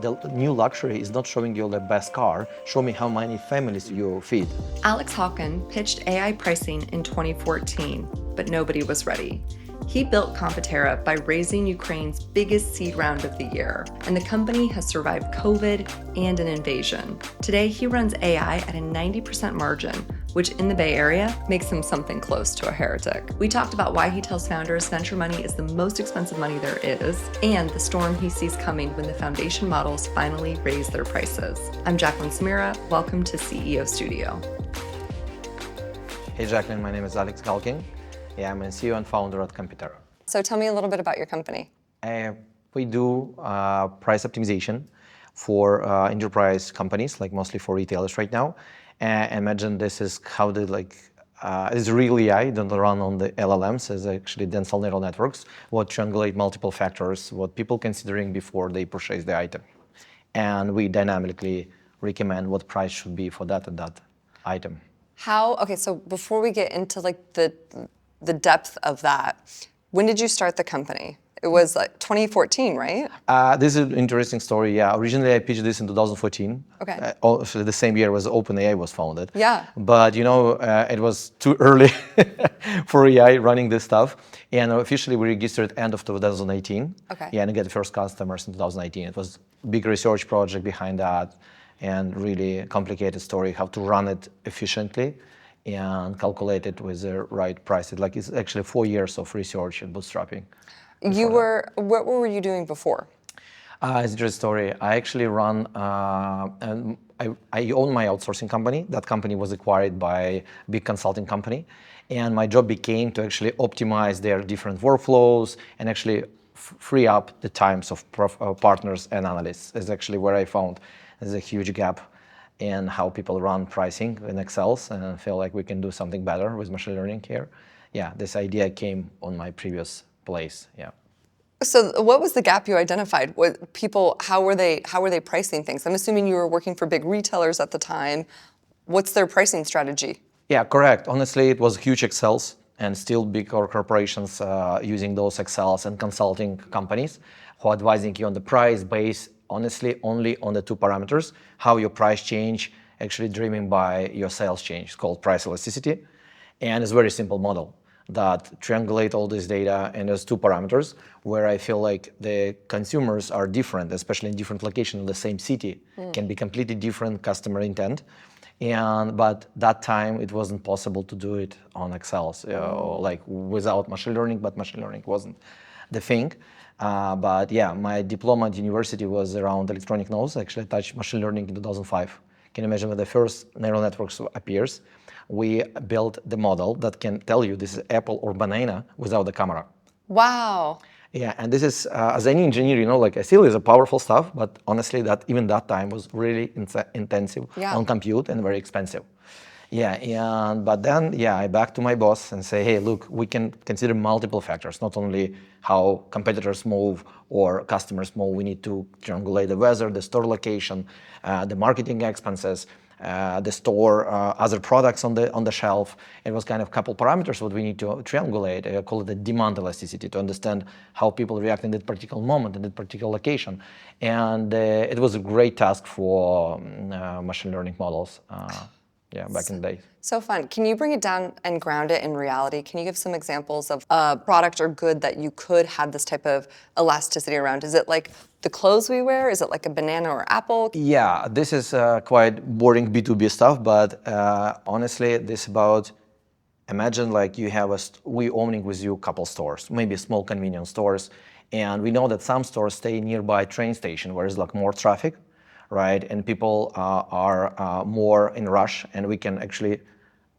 the new luxury is not showing you the best car, show me how many families you feed. Alex Halkin pitched AI pricing in 2014, but nobody was ready. He built Competera by raising Ukraine's biggest seed round of the year, and the company has survived COVID and an invasion. Today, he runs AI at a 90% margin, which in the Bay Area makes him something close to a heretic. We talked about why he tells founders venture money is the most expensive money there is, and the storm he sees coming when the foundation models finally raise their prices. I'm Jacqueline Samira. Welcome to CEO Studio. Hey Jacqueline, my name is Alex Halkin. Yeah, I'm a CEO and founder at Competera. So tell me a little bit about your company. We do price optimization for enterprise companies, like mostly for retailers right now. Imagine this is how it's real AI, don't run on the LLMs, is actually dense neural networks, what triangulate multiple factors, what people considering before they purchase the item. And we dynamically recommend what price should be for that and that item. Okay, so before we get into the depth of that, when did you start the company? It was like 2014, right? This is an interesting story, yeah. Originally, I pitched this in 2014. Okay. Also the same year was OpenAI was founded. Yeah. But it was too early for AI running this stuff. And officially, we registered end of 2018. Okay. Yeah, and get the first customers in 2019. It was a big research project behind that, and really complicated story how to run it efficiently and calculate it with the right price. It's actually 4 years of research and bootstrapping. What were you doing before? It's a true story. I actually run, and I own my outsourcing company. That company was acquired by a big consulting company. And my job became to actually optimize their different workflows and actually free up the times of partners and analysts. Is actually where I found there's a huge gap in how people run pricing in Excels, and I feel like we can do something better with machine learning here. Yeah, this idea came on my previous place, yeah. So what was the gap you identified? How were they pricing things? I'm assuming you were working for big retailers at the time. What's their pricing strategy? Yeah, correct. Honestly, it was huge Excels and still big corporations using those Excels and consulting companies who are advising you on the price based honestly only on the two parameters, how your price change actually driven by your sales change. It's called price elasticity. And it's a very simple model that triangulate all this data, and there's two parameters where I feel like the consumers are different, especially in different locations in the same city, can be completely different customer intent. But that time it wasn't possible to do it on Excel, like without machine learning, but machine learning wasn't the thing. But yeah, my diploma at university was around electronic nodes. Actually, I touched machine learning in 2005. Can you imagine when the first neural networks appears? We built the model that can tell you this is apple or banana without the camera. Wow. Yeah, and this is, as any engineer, like still is a powerful stuff, but honestly, that time was really intensive on compute and very expensive. Yeah, but then, I back to my boss and say, hey, look, we can consider multiple factors, not only how competitors move or customers move. We need to triangulate the weather, the store location, the marketing expenses, the store, other products on the shelf. It was kind of couple parameters what we need to triangulate. I call it the demand elasticity to understand how people react in that particular moment, in that particular location. And it was a great task for machine learning models. Back in the day. So fun. Can you bring it down and ground it in reality? Can you give some examples of a product or good that you could have this type of elasticity around? Is it like the clothes we wear? Is it like a banana or apple? Yeah, this is quite boring B2B stuff, but honestly, this about, imagine like you have we owning with you a couple stores, maybe small convenience stores, and we know that some stores stay nearby train station where there's like more traffic, right? And people are more in rush, and we can actually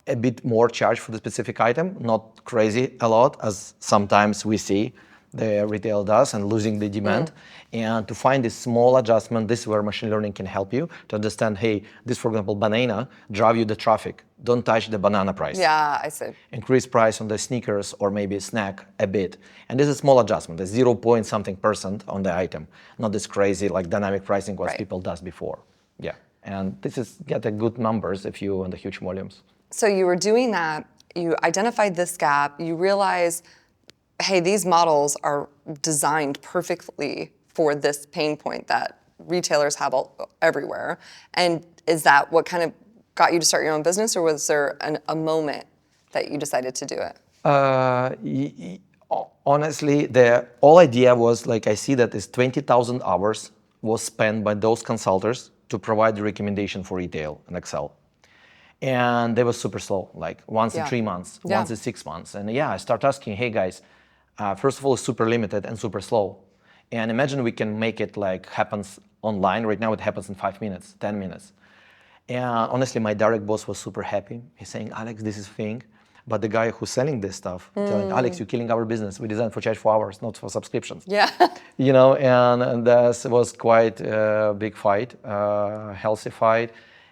a bit more charge for the specific item, not crazy a lot, as sometimes we see the retail does and losing the demand. And to find this small adjustment, this is where machine learning can help you to understand, hey, this, for example, banana, drive you the traffic. Don't touch the banana price. Yeah, I see. Increase price on the sneakers or maybe a snack a bit. And this is a small adjustment, a 0 point something% on the item, not this crazy like dynamic pricing what people does before. Yeah, and this is get a good numbers if you on the huge volumes. So you were doing that, you identified this gap, you realize, hey, these models are designed perfectly for this pain point that retailers have everywhere. And is that what kind of got you to start your own business, or was there a moment that you decided to do it? Honestly, the whole idea was like, I see that this 20,000 hours was spent by those consultants to provide the recommendation for retail in Excel. And they were super slow, like once in 3 months, once in 6 months. And I start asking, hey guys, first of all, it's super limited and super slow. And imagine we can make it like happens online. Right now it happens in 5 minutes, 10 minutes. And honestly, my direct boss was super happy. He's saying, Alex, this is thing. But the guy who's selling this stuff, telling, Alex, you're killing our business. We designed for charge for hours, not for subscriptions. Yeah. And that was quite a big fight, healthy fight.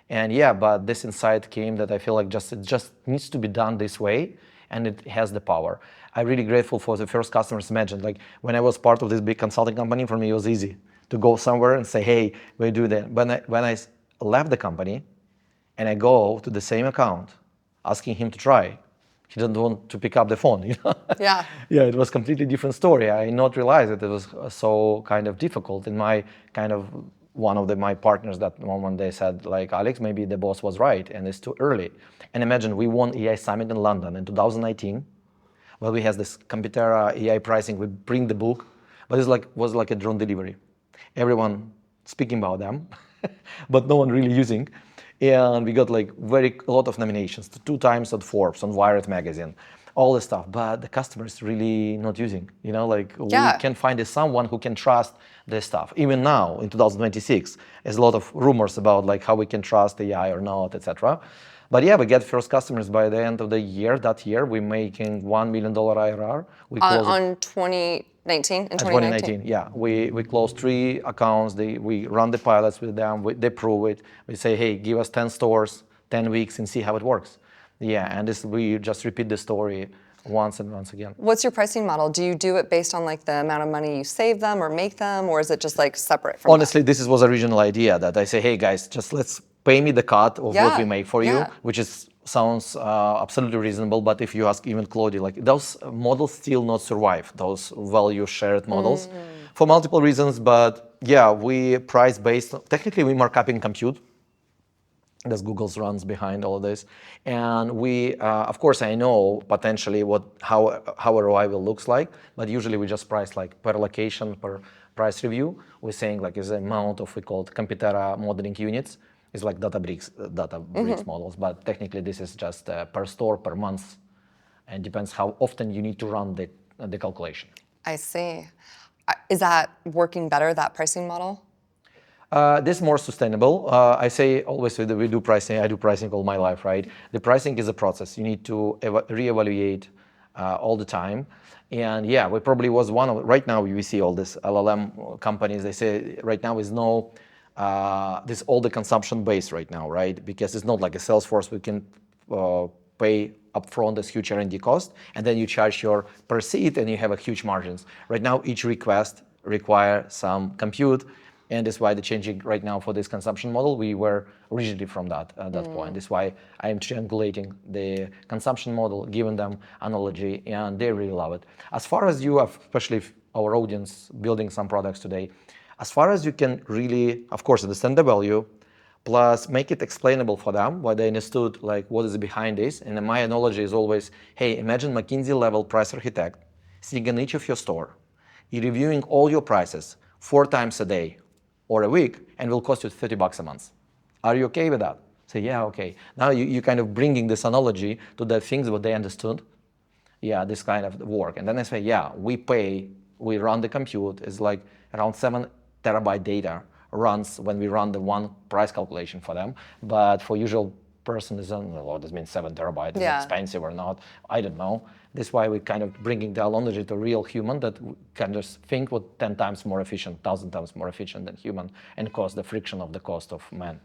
And but this insight came that I feel like it just needs to be done this way, and it has the power. I'm really grateful for the first customers. Imagine, like when I was part of this big consulting company, for me it was easy to go somewhere and say, hey, we do that. When I left the company and I go to the same account asking him to try, he didn't want to pick up the phone. Yeah. It was completely different story. I not realized that it was so kind of difficult. In my kind of one of my partners that moment, they said like, Alex, maybe the boss was right and it's too early. And imagine we won AI Summit in London in 2019. Well, we have this Competera AI pricing. We bring the book, but it was like a drone delivery. Everyone speaking about them, but no one really using. And we got like a lot of nominations, 2 times on Forbes, on Wired magazine, all this stuff. But the customers really not using. We can find someone who can trust this stuff. Even now in 2026, there's a lot of rumors about like how we can trust AI or not, etc. But we get first customers by the end of the year. That year, we're making $1 million IRR. On 2019? In 2019? We closed 3 accounts. We run the pilots with them. They prove it. We say, hey, give us 10 stores, 10 weeks, and see how it works. And we just repeat the story once and once again. What's your pricing model? Do you do it based on like the amount of money you save them or make them, or is it just like separate from Honestly, this was the original idea that I say, hey guys, just let's pay me the cut of what we make for you, which sounds absolutely reasonable. But if you ask even Claudia, like those models still not survive, those value shared models for multiple reasons. But we price based, technically we markup in compute. That's Google's runs behind all of this. And we, of course, I know potentially how ROI will looks like, but usually we just price like per location, per price review. We're saying like is the amount of, we call it Competera modeling units. It's like Databricks models, but technically this is just per store, per month, and depends how often you need to run the calculation. I see. Is that working better, that pricing model? This is more sustainable. I say always we do pricing. I do pricing all my life, right? The pricing is a process. You need to reevaluate all the time. And we probably was one of, right now we see all this LLM companies, they say right now is no, this all the consumption based right now, right? Because it's not like a Salesforce, we can pay upfront this huge R&D cost, and then you charge your per seat and you have a huge margins. Right now, each request require some compute, and that's why the changing right now for this consumption model, we were rigidly from that at that point. That's why I'm triangulating the consumption model, giving them analogy, and they really love it. As far as you have, especially our audience building some products today, as far as you can really, of course, understand the value, plus make it explainable for them, what they understood, like what is behind this. And my analogy is always, hey, imagine McKinsey level price architect sitting in each of your store, reviewing all your prices 4 times a day or a week, and will cost you $30 a month. Are you okay with that? Say, yeah, okay. Now you kind of bringing this analogy to the things what they understood. This kind of work. And then I say, we run the compute, it's like around 7 terabyte data runs when we run the one price calculation for them. But for usual person, this means 7 terabytes, is it expensive or not? I don't know. That's why we kind of bringing the analogy to real human that can just think what 10 times more efficient, 1,000 times more efficient than human, and cause the friction of the cost of man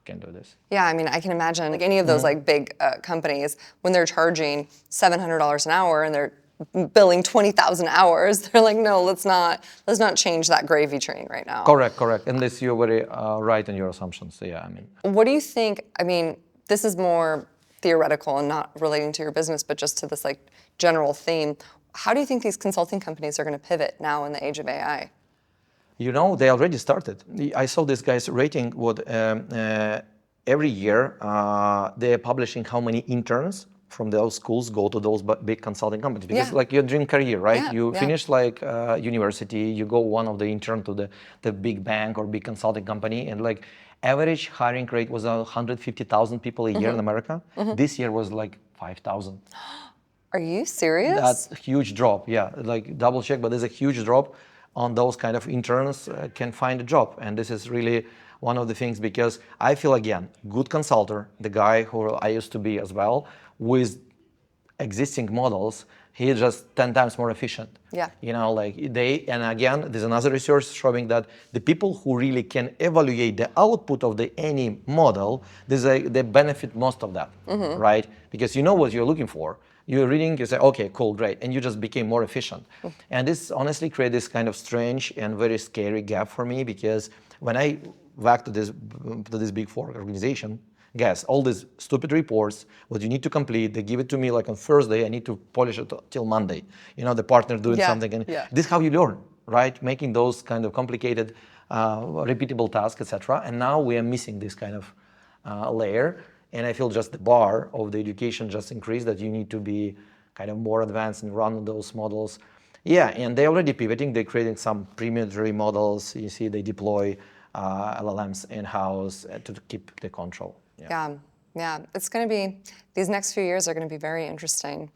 can do this. Yeah, I mean, I can imagine like any of those like big companies, when they're charging $700 an hour and they're billing 20,000 hours, they're like, no, let's not change that gravy train right now. Correct. And this, you're very right in your assumptions. What do you think, this is more theoretical and not relating to your business, but just to this like general theme. How do you think these consulting companies are going to pivot now in the age of AI? You know, they already started. I saw this guy's rating. Every year they're publishing how many interns from those schools go to those big consulting companies, because like your dream career, right? Yeah, You yeah. finish like university, you go one of the intern to the big bank or big consulting company, and like average hiring rate was 150,000 people a year in America. This year was like 5,000. Are you serious? That's a huge drop. Yeah, like double check, but there's a huge drop on those kind of interns can find a job. And this is really one of the things, because I feel, again, good consultant, the guy who I used to be as well, with existing models, he is just 10 times more efficient. Yeah. You know, like and again, there's another research showing that the people who really can evaluate the output of any model, they benefit most of that, right? Because you know what you're looking for. You're reading, you say, okay, cool, great, and you just became more efficient. And this honestly created this kind of strange and very scary gap for me, because when I back to this big four organization, guess all these stupid reports, what you need to complete, they give it to me like on Thursday, I need to polish it till Monday. You know, the partner doing something, and this is how you learn, right? Making those kind of complicated, repeatable tasks, etc. And now we are missing this kind of layer. And I feel just the bar of the education just increased, that you need to be kind of more advanced and run those models. Yeah, and they're already pivoting. They're creating some pre-military models. You see, they deploy LLMs in-house to keep the control. Yeah. It's going to be, these next few years are going to be very interesting.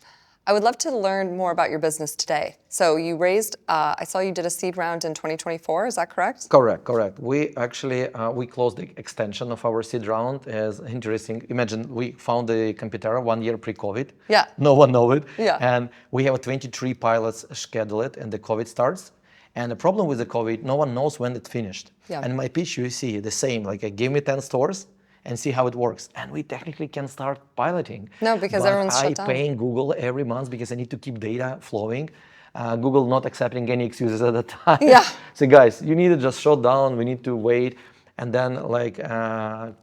I would love to learn more about your business today. So you raised, I saw you did a seed round in 2024, is that correct? Correct. We actually, we closed the extension of our seed round. As interesting, imagine we found the Competera 1 year pre-COVID. Yeah. No one knew it. Yeah. And we have 23 pilots scheduled and the COVID starts. And the problem with the COVID, no one knows when it finished. Yeah. And my pitch, you see, the same, like give me 10 stores and see how it works. And we technically can start piloting. No, because everyone's shut down. I'm paying Google every month because I need to keep data flowing. Google not accepting any excuses at the time. Yeah. So guys, you need to just shut down. We need to wait. And then like as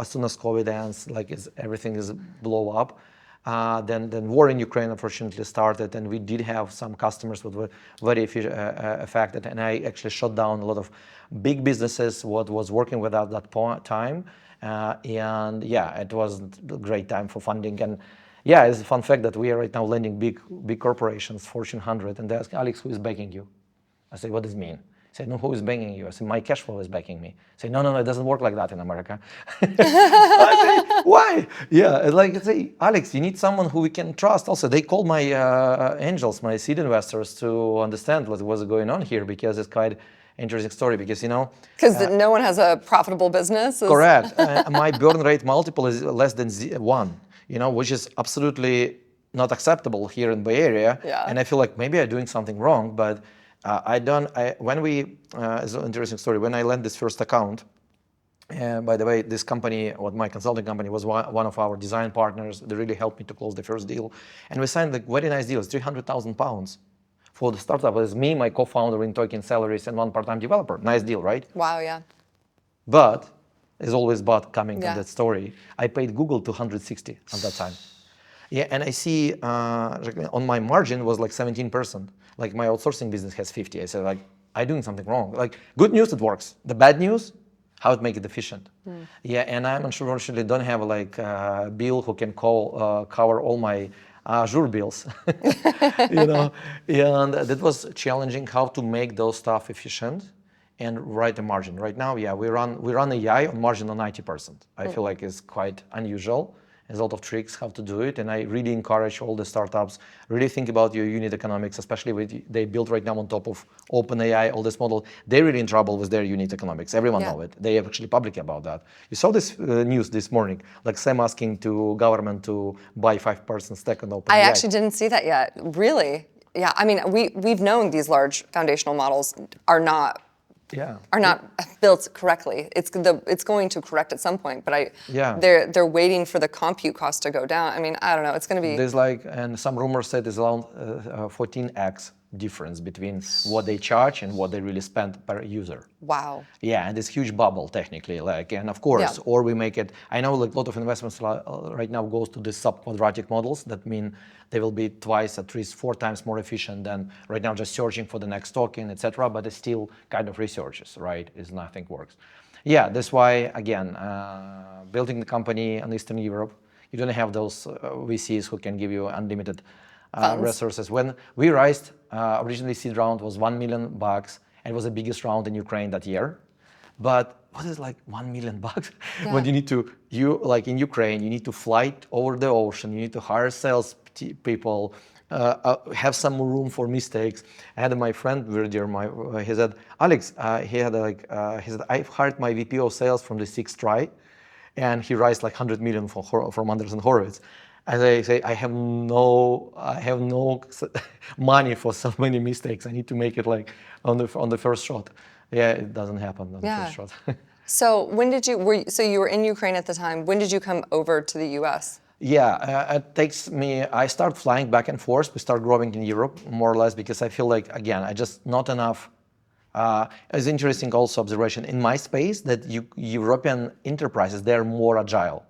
soon as COVID ends, like everything is blow up. Then war in Ukraine unfortunately started, and we did have some customers that were very affected. And I actually shut down a lot of big businesses what was working with us at that time. And yeah, it was a great time for funding. And yeah, it's a fun fact that we are right now lending big corporations, Fortune 100, and they ask, Alex, who is backing you? I say, what does it mean? I say, no, who is backing you? I say, my cash flow is backing me. I say, no, it doesn't work like that in America. I say, why? Yeah, like I say, Alex, you need someone who we can trust. Also, they called my angels, my seed investors, to understand what's going on here, because it's quite interesting story, because because no one has a profitable business. Correct. My burn rate multiple is less than 1, which is absolutely not acceptable here in Bay Area. Yeah. And I feel like maybe I'm doing something wrong, but it's an interesting story. When I lent this first account, by the way, this company, or my consulting company, was one of our design partners. They really helped me to close the first deal. And we signed like very nice deals, £300,000 for the startup. It was me, my co-founder in token salaries, and one part-time developer. Nice deal, right? Wow, yeah. But there's always but coming in that story. I paid Google 260 at that time. Yeah, and I see on my margin was like 17%. Like my outsourcing business has 50. I said, like, I'm doing something wrong. Like, good news, it works. The bad news, how to make it efficient. Yeah, and I unfortunately don't have like Bill who can cover all my Azure bills, And that was challenging, how to make those stuff efficient and write a margin. Right now, yeah, we run AI on margin on 90%. I feel like it's quite unusual. There's a lot of tricks how to do it, and I really encourage all the startups, really think about your unit economics, especially they built right now on top of OpenAI, all this model. They're really in trouble with their unit economics. Everyone know it. They are actually public about that. You saw this news this morning, like Sam asking to government to buy 5% stake on OpenAI. I actually didn't see that yet. Really? Yeah, I mean, we've known these large foundational models are not built correctly. It's going to correct at some point, but they're waiting for the compute cost to go down. I mean, I don't know. It's going to be. There's like, and some rumors said it's around 14x difference between what they charge and what they really spend per user. Wow. Yeah, and this huge bubble technically, like, and of course, Yeah. or we make it. I know like a lot of investments right now goes to the sub-quadratic models. That mean they will be twice, at least 4 times more efficient than right now just searching for the next token, etc. But it's still kind of researches, right? Is nothing works. Yeah, that's why again, building the company in Eastern Europe, you don't have those VCs who can give you unlimited resources. When we raised originally seed round was $1 million, and it was the biggest round in Ukraine that year. But what is like $1 million when you need to, like in Ukraine, you need to fly over the ocean, you need to hire sales people, have some room for mistakes. I had my friend Virgil, he said, Alex, he said, I've hired my VP of sales from the 6th try, and he raised like 100 million from Anderson Horowitz. And I say, I have no money for so many mistakes. I need to make it like on the first shot. Yeah, it doesn't happen on the first shot. So when did so you were in Ukraine at the time. When did you come over to the US? Yeah, it takes me, I start flying back and forth. We start growing in Europe more or less because I feel like, again, I just not enough. It's interesting also observation in my space that European enterprises, they're more agile.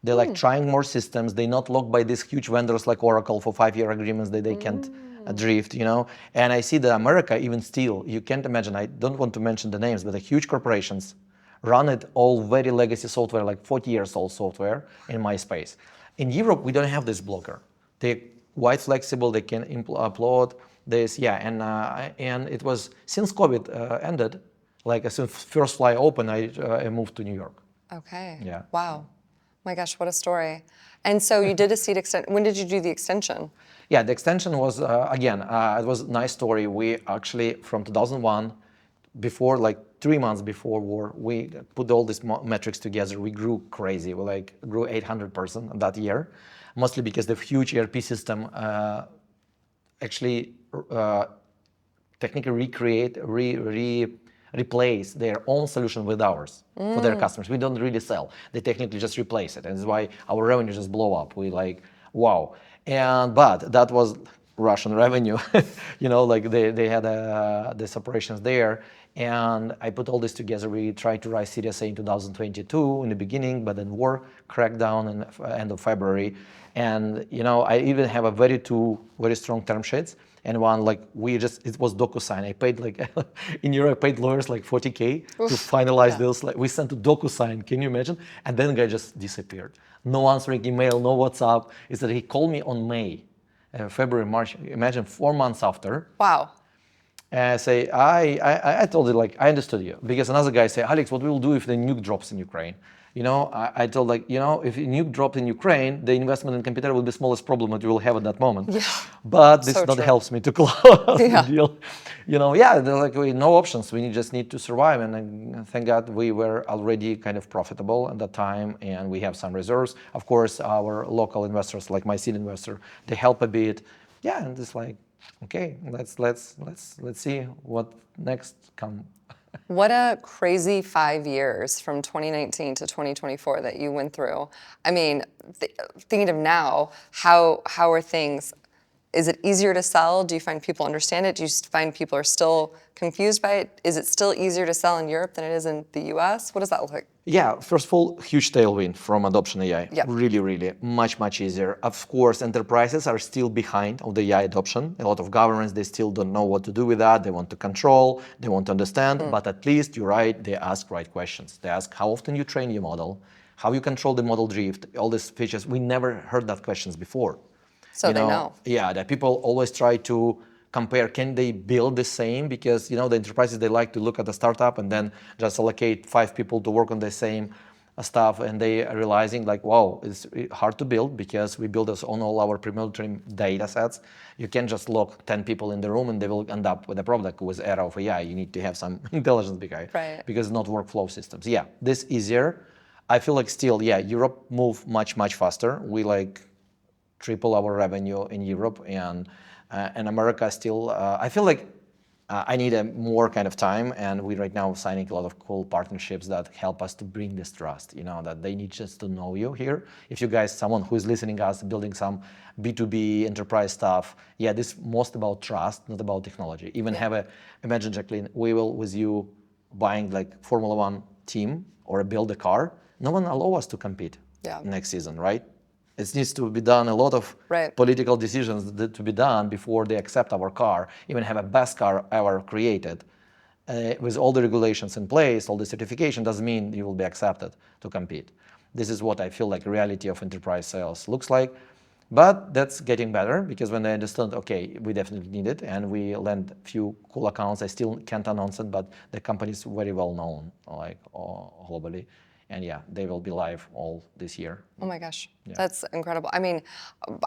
They're like trying more systems. They're not locked by these huge vendors like Oracle for 5-year agreements that they can't drift, you know. And I see that America, even still, you can't imagine, I don't want to mention the names, but the huge corporations run it all very legacy software, like 40 years old software in my space. In Europe, we don't have this blocker. They're quite flexible. They can upload this, and it was since COVID ended, like as soon as first fly open, I moved to New York. Okay. Yeah. Wow. My gosh, what a story. And so you did a seed extension. When did you do the extension? Yeah, the extension was, it was a nice story. We actually, from 2001, before, like 3 months before war, we put all these metrics together. We grew crazy. We grew 800% that year, mostly because the huge ERP system actually technically replace their own solution with ours for their customers. We don't really sell. They technically just replace it. And that's why our revenue just blow up. We like, wow. But that was Russian revenue. Like they had these operations there. And I put all this together. We tried to rise Series A in 2022 in the beginning, but then war cracked down in end of February. And I even have two very strong term sheets. And one, like, it was DocuSign. I paid in Europe, I paid lawyers like $40K to finalize those. Like, we sent to DocuSign, can you imagine? And then the guy just disappeared. No answering email, no WhatsApp. Is that he called me on May, February, March, imagine 4 months after. Wow. And I say, I told it, like, I understood you. Because another guy say, Alex, what we will do if the nuke drops in Ukraine? I told, like, if a nuke dropped in Ukraine, the investment in Competera will be the smallest problem that you will have at that moment. Yeah. But this So not true. helps me to close the deal. They're like, no options. We just need to survive. And thank God we were already kind of profitable at that time, and we have some reserves. Of course, our local investors, like my seed investor, they help a bit. Yeah, and it's like, okay, let's see what next come. What a crazy 5 years from 2019 to 2024 that you went through. I mean, thinking of now, how are things? Is it easier to sell? Do you find people understand it? Do you find people are still confused by it? Is it still easier to sell in Europe than it is in the US? What does that look like? Yeah, first of all, huge tailwind from adoption AI. Yep. Really, really much easier. Of course, enterprises are still behind of the AI adoption. A lot of governments, they still don't know what to do with that. They want to control, they want to understand, but at least you're right, they ask right questions. They ask how often you train your model, how you control the model drift, all these features. We never heard that questions before. So they know. Yeah, that people always try to compare, can they build the same? Because, the enterprises, they like to look at the startup and then just allocate 5 people to work on the same stuff. And they are realizing like, wow, it's hard to build because we build this on all our pre-military data sets. You can't just lock 10 people in the room and they will end up with a product with era of AI. You need to have some intelligence behind, right? Because it's not workflow systems. Yeah, this easier. I feel like still, Europe move much faster. We triple our revenue in Europe, and America still. I feel like I need a more kind of time, and we right now signing a lot of cool partnerships that help us to bring this trust. That they need just to know you here. If you guys, someone who is listening us, building some B2B enterprise stuff, this is most about trust, not about technology. Even imagine, Jacqueline, we will with you buying like Formula One team or build a car. No one allow us to compete next season, right? It needs to be done, a lot of political decisions to be done before they accept our car, even have a best car ever created. With all the regulations in place, all the certification doesn't mean you will be accepted to compete. This is what I feel like reality of enterprise sales looks like. But that's getting better because when they understand, okay, we definitely need it, and we land a few cool accounts. I still can't announce it, but the company is very well known, like globally. And they will be live all this year. Oh my gosh, that's incredible. I mean,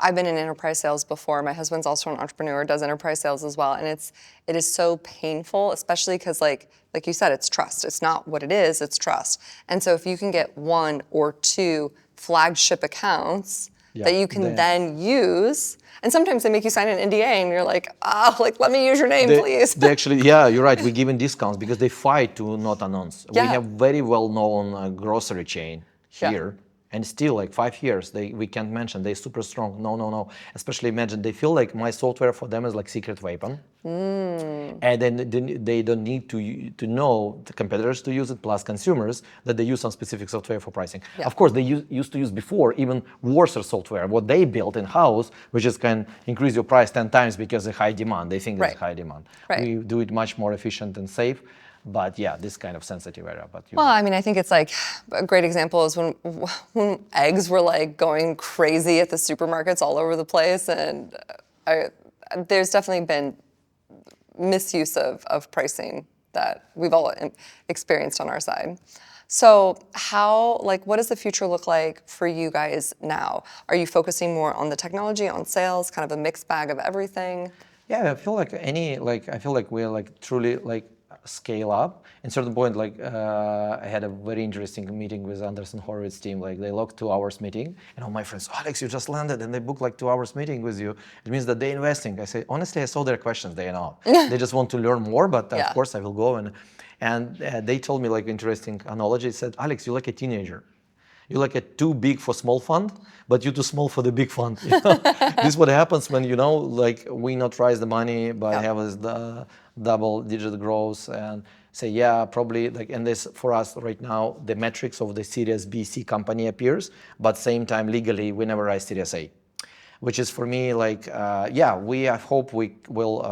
I've been in enterprise sales before. My husband's also an entrepreneur, does enterprise sales as well. And it is so painful, especially because like you said, it's trust. It's not what it is, it's trust. And so if you can get one or two flagship accounts that you can then use, and sometimes they make you sign an NDA and you're like, let me use your name, please. They actually, you're right. We're giving discounts because they fight to not announce. We have very well-known grocery chain here. And still, like 5 years, we can't mention. They're super strong. No. Especially imagine, they feel like my software for them is like secret weapon. And then they don't need to know the competitors to use it, plus consumers, that they use some specific software for pricing. Of course, they used to use before even worse software, what they built in-house, which is can increase your price 10 times because of high demand. They think there's high demand. We do it much more efficient and safe. But this kind of sensitive area. Well, I mean, I think it's like a great example is when eggs were like going crazy at the supermarkets all over the place, and there's definitely been misuse of pricing that we've all experienced on our side. So what does the future look like for you guys now? Are you focusing more on the technology, on sales, kind of a mixed bag of everything? I feel like we're like truly like scale up. At certain point, I had a very interesting meeting with Anderson Horowitz team. Like they logged 2 hours meeting, and all my friends, Alex, you just landed, and they booked like 2 hours meeting with you. It means that they're investing. I say, honestly, I saw their questions. They know. They just want to learn more, but of course I will go. And they told me like interesting analogy. They said, Alex, you're like a teenager. You're like a too big for small fund, but you're too small for the big fund. This is what happens when like we not raise the money, but have this double-digit growth, and say probably like. And this for us right now, the metrics of the Series B, C company appears, but same time legally we never raise Series A, which is for me like I hope we will.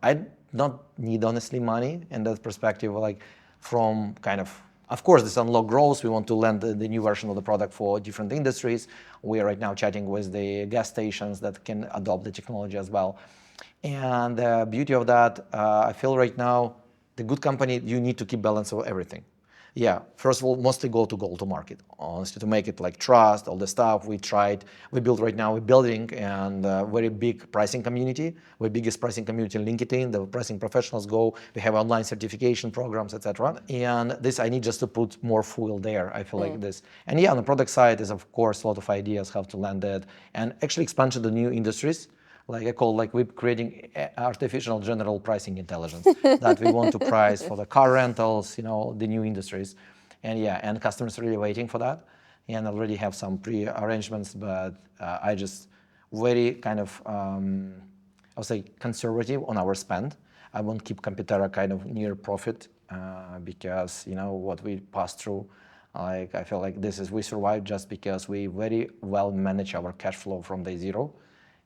I not need honestly money in that perspective, like from kind of course, this unlock growth. We want to land the new version of the product for different industries. We are right now chatting with the gas stations that can adopt the technology as well. And the beauty of that, I feel right now, the good company, you need to keep balance of everything. First of all, mostly go to market, honestly, to make it like trust, all the stuff we tried. We build right now, we're building and very big pricing community. We're biggest pricing community in LinkedIn, the pricing professionals go, we have online certification programs, etc. And this, I need just to put more fuel there, I feel like this. And on the product side is of course a lot of ideas how to land it and actually expand to the new industries. Like I call, like we're creating artificial general pricing intelligence that we want to price for the car rentals, the new industries. And customers are really waiting for that. And already have some pre-arrangements, but I just very kind of, I would say conservative on our spend. I won't keep Competera kind of near profit because, what we pass through, like I feel like we survived just because we very well manage our cash flow from day zero.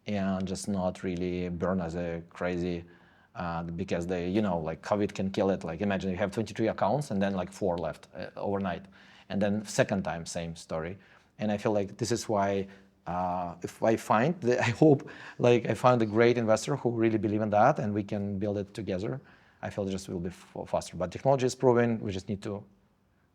And just not really burn as a crazy because like COVID can kill it. Like imagine you have 23 accounts and then like 4 left overnight. And then second time, same story. And I feel like this is why if I find, I hope like I found a great investor who really believe in that and we can build it together. I feel it just will be faster. But technology is proven, we just need to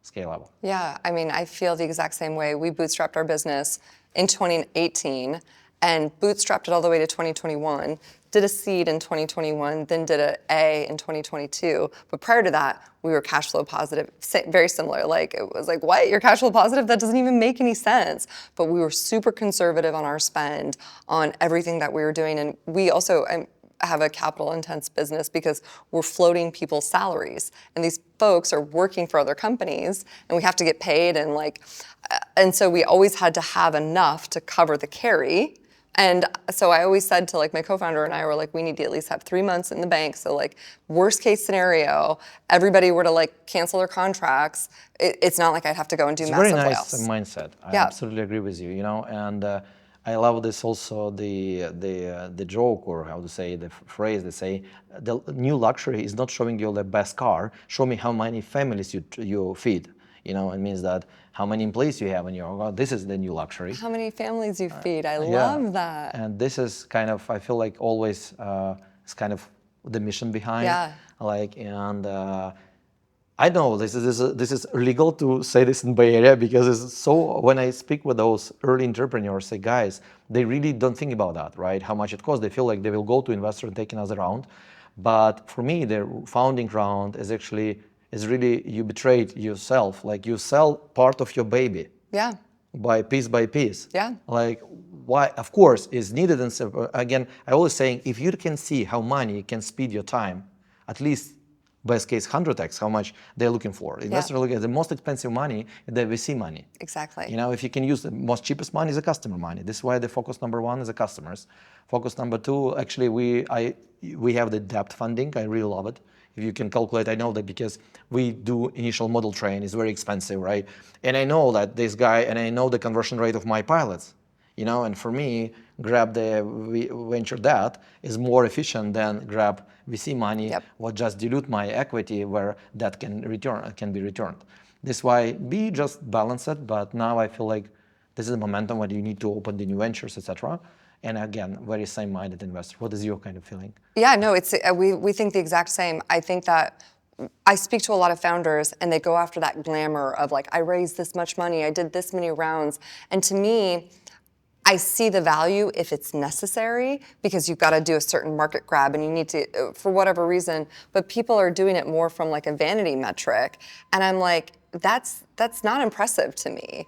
scale up. Yeah, I mean, I feel the exact same way. We bootstrapped our business in 2018. And bootstrapped it all the way to 2021, did a seed in 2021, then did an A in 2022. But prior to that, we were cash flow positive, very similar. Like it was like, what, you're cash flow positive? That doesn't even make any sense. But we were super conservative on our spend, on everything that we were doing. And we also, have a capital intense business because we're floating people's salaries, and these folks are working for other companies, and we have to get paid, and so we always had to have enough to cover the carry. And so I always said to like my co-founder and I were like, we need to at least have 3 months in the bank. So like worst case scenario, everybody were to like cancel their contracts. It's not like I'd have to go and do It's massive a very layoffs. nice mindset. I Yeah. absolutely agree with you. And I love this also the joke, or how to say the phrase. They say the new luxury is not showing you the best car. Show me how many families you feed. It means that how many employees you have in your. Well, this is the new luxury. How many families you feed? I Yeah. love that. And this is kind of, I feel like always it's kind of the mission behind. Yeah. I know this is legal to say this in Bay Area, because it's so, when I speak with those early entrepreneurs, say guys, they really don't think about that, right? How much it costs. They feel like they will go to investor and take another round. But for me, the founding round is really, you betrayed yourself. Like you sell part of your baby. Yeah. By piece. Yeah. Like why? Of course, is needed. And again, I always saying, if you can see how money can speed your time, at least best case 100x, how much they're looking for. Investors look at the most expensive money, the VC money. Exactly. If you can use the most cheapest money is the customer money. This is why the focus number one is the customers. Focus number two, actually, we have the debt funding. I really love it. If you can calculate, I know that because we do initial model train, it's very expensive, right? And I know that this guy, and I know the conversion rate of my pilots, and for me, grab the venture debt is more efficient than grab VC money, or just dilute my equity where that can be returned. This is why we just balance it, but now I feel like this is a momentum where you need to open the new ventures, etc. And again, very same-minded investor. What is your kind of feeling? Yeah, no, it's we think the exact same. I think that I speak to a lot of founders and they go after that glamour of like, I raised this much money, I did this many rounds. And to me, I see the value if it's necessary, because you've got to do a certain market grab and you need to, for whatever reason, but people are doing it more from like a vanity metric. And I'm like, that's not impressive to me.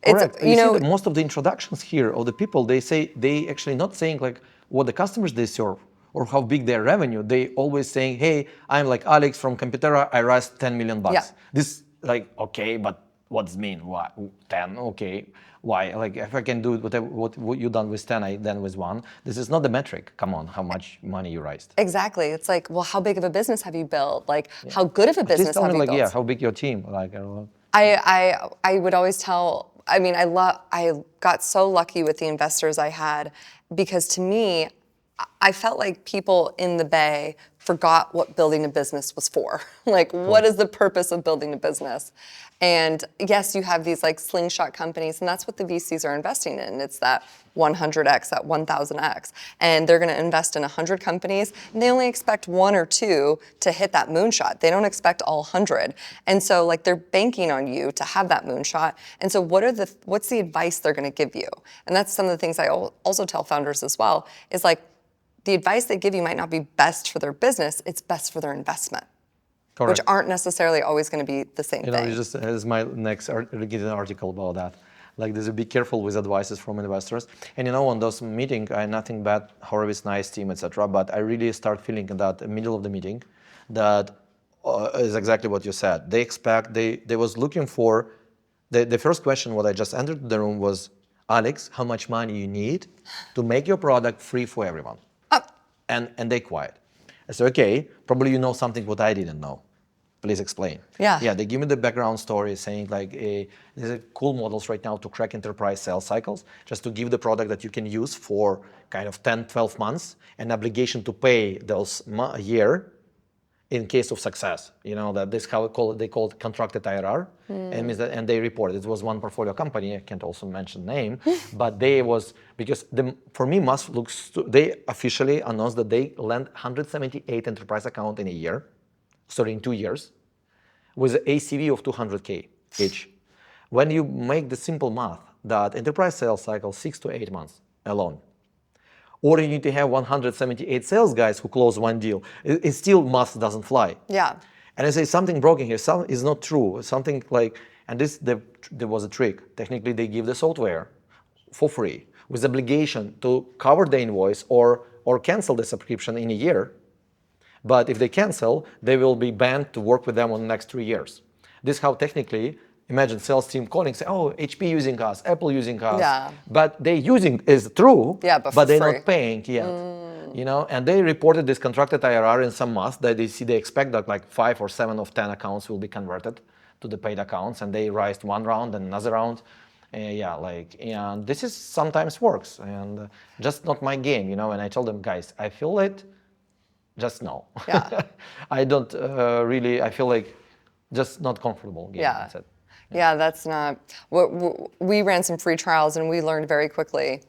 Correct. You see that most of the introductions here of the people, they say, they actually not saying like what the customers they serve or how big their revenue. They always saying, hey, I'm like Alex from Competera, I raised $10 million. Yeah. This like, okay, but what does it mean? Why 10? Okay. Why? Like if I can do what you done with 10, I done with 1. This is not the metric. Come on, how much money you raised. Exactly. It's like, well, how big of a business have you built? Like, how good of a business have you built? Yeah, how big your team? Like, I would always tell. I mean, I got so lucky with the investors I had, because to me, I felt like people in the Bay forgot what building a business was for. Like, what is the purpose of building a business? And yes, you have these like slingshot companies, and that's what the VCs are investing in. It's that 100x, that 1000x. And they're going to invest in 100 companies, and they only expect 1 or 2 to hit that moonshot. They don't expect all 100. And so like they're banking on you to have that moonshot. And so what's the advice they're going to give you? And that's some of the things I also tell founders as well, is like, the advice they give you might not be best for their business, it's best for their investment. Correct. Which aren't necessarily always going to be the same thing. Just as my next get an article about that. Like, there's be careful with advices from investors. And on those meetings, I nothing bad, however it's nice team, etc. But I really start feeling that in the middle of the meeting, that is exactly what you said. They expect, they was looking for, the first question what I just entered the room was, Alex, how much money you need to make your product free for everyone? And they quiet. I said, okay, probably you know something what I didn't know. Please explain. Yeah, they give me the background story saying like, there's cool models right now to crack enterprise sales cycles, just to give the product that you can use for kind of 10, 12 months, an obligation to pay those a year in case of success. That this how they call it contracted IRR. And means that, and they report it was one portfolio company, I can't also mention name, but they was, because for me must looks, they officially announced that they lend 178 enterprise account in a year, in 2 years, with an ACV of 200K each. When you make the simple math, that enterprise sales cycle 6 to 8 months alone, or you need to have 178 sales guys who close one deal, it still math doesn't fly. Yeah. And I say something broken here, something is not true. Something like, and there was a trick. Technically, they give the software for free with obligation to cover the invoice or or cancel the subscription in a year. But if they cancel, they will be banned to work with them on the next 3 years. This is how technically, imagine sales team calling, say, oh, HP using us, Apple using us. Yeah. But they using is true, Yeah, but for they're free. not paying yet. You know, and they reported this contracted IRR in some months that they expect that like 5 or 7 of 10 accounts will be converted to the paid accounts, and they raised one round and another round. And this is sometimes works, and just not my game, you know. And I told them, guys, I feel it, just no. Yeah. I don't really, I feel like just not comfortable. Yeah. That's it. Yeah, that's not. We ran some free trials and we learned very quickly.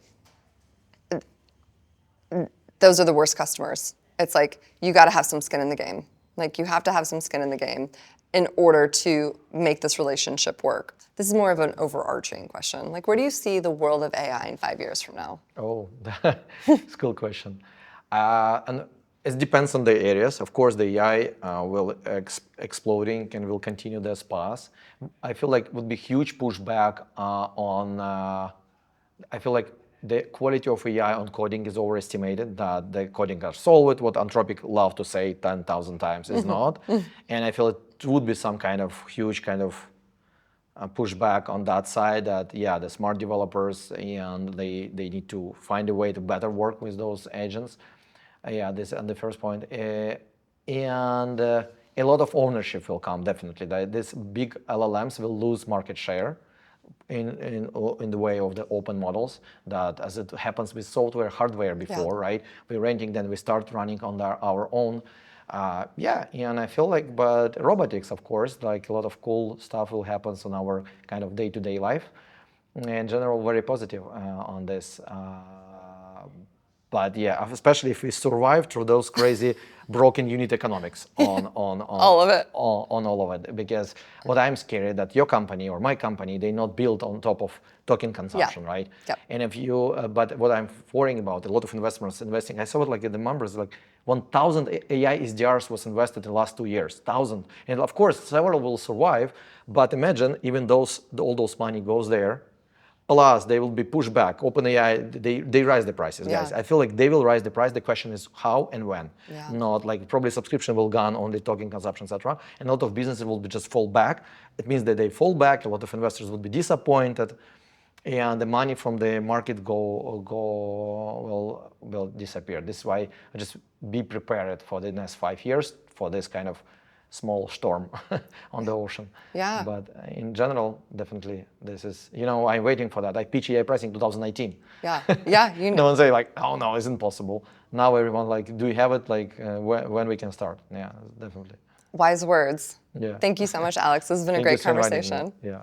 Those are the worst customers. It's like you got to have some skin in the game. Like you have to have some skin in the game in order to make this relationship work. This is more of an overarching question. Like, where do you see the world of AI in 5 years from now? Oh, that's a cool question. And it depends on the areas. Of course, the AI will exploding and will continue this path. I feel like would be huge pushback on. I feel like the quality of AI on coding is overestimated. That the coding are solved. What Anthropic love to say 10,000 times is not. And I feel it would be some kind of huge kind of pushback on that side, that yeah, the smart developers, and they need to find a way to better work with those agents. This and the first point. And a lot of ownership will come, definitely. These big LLMs will lose market share in the way of the open models, that as it happens with software, hardware before, right? We're renting, then we start running on our own. And I feel like, but robotics, of course, like a lot of cool stuff will happen on our kind of day-to-day life. In general, very positive on this. But yeah, especially if we survive through those crazy broken unit economics on All of it. On all of it. Because what I'm scared that your company or my company, they not built on top of token consumption, right? Yep. And if you, but what I'm worrying about, a lot of investors investing, I saw it like in the numbers, like 1,000 AI SDRs was invested in the last 2 years, 1,000. And of course, several will survive, but imagine even all those money goes there. Plus, they will be pushed back. OpenAI, they raise the prices, guys. I feel like they will raise the price. The question is how and when. Not like probably subscription will go on the token consumption, etc. And a lot of businesses will just fall back. It means that they fall back. A lot of investors would be disappointed, and the money from the market will disappear. This is why I just be prepared for the next 5 years for this kind of small storm on the ocean. Yeah. But in general, definitely, this is, I'm waiting for that. I pitched AI pricing 2018. Yeah. No one say like, oh no, it's impossible. Now everyone like, do you have it? Like when we can start? Yeah, definitely. Wise words. Yeah. Thank you so much, Alex. This has been a Thank great you for inviting me. conversation. Yeah.